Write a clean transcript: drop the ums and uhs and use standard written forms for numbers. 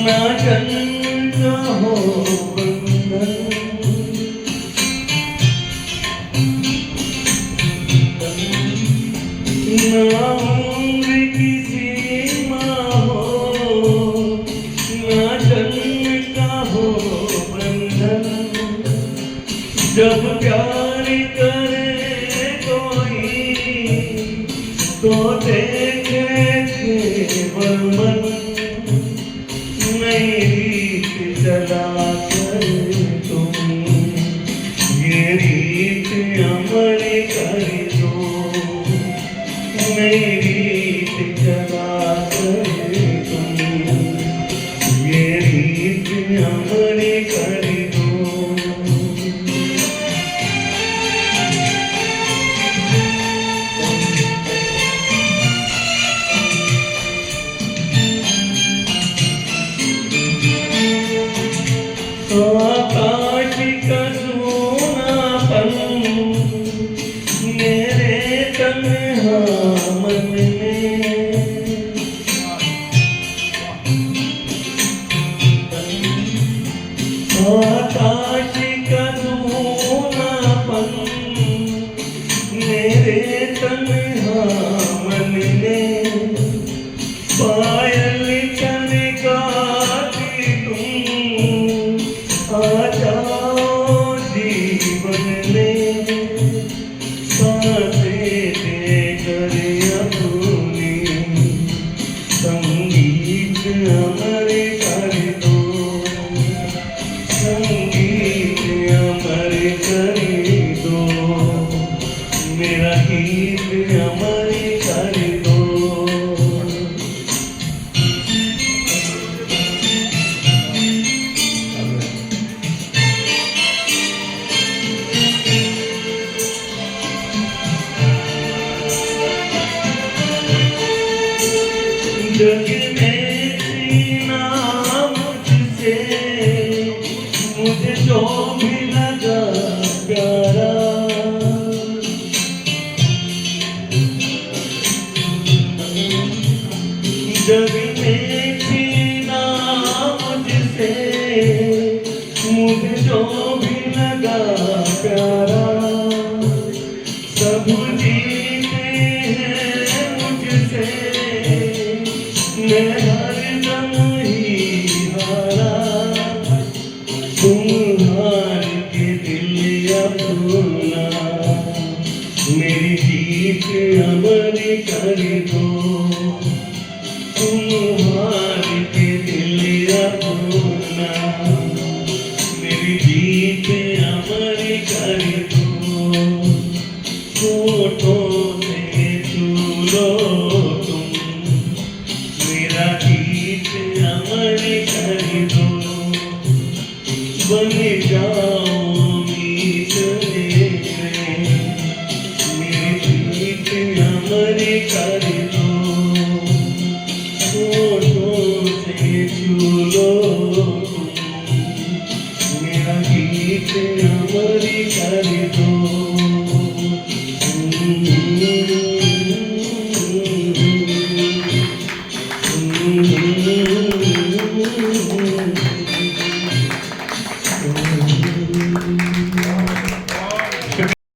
ना जन्म का हो बंधन, ना उम्र की सीमा हो, ना जन्म का हो बंधन। जब प्यार करे कोई तो देखे केवल मन, नई रीत चला कर तुम ये रीत अमर कर दो, नई रीत चला कर तुम ये रीत अमर कर दो। आकाश का सोनापन मेरे तन्हा मन में, आकाश का सोनापन मेरे तन्हा मन में। पायल चमकाती तुम आ जाओ जीवन में, सांसें देकर अपनी संगीत अमर कर दो, संगीत अमर कर दो, मेरा गीत अमर कर दो। जग में सीना मुझसे, मुझे जो भी लगा प्यारा, जग में सीना मुझसे, मुझे जो भी लगा प्यारा। सब जीते हैं मुझसे, मैं हरदम ही हारा। तुम हार के दिल अपना मेरी जीत अमर कर दो, तुम हार के दिल अपना मेरी जीत अमर कर दो। होठों से छू लो तुम मेरा गीत अमर कर दो, बन जाओ मीत मेरे, मेरी गीत अमर कर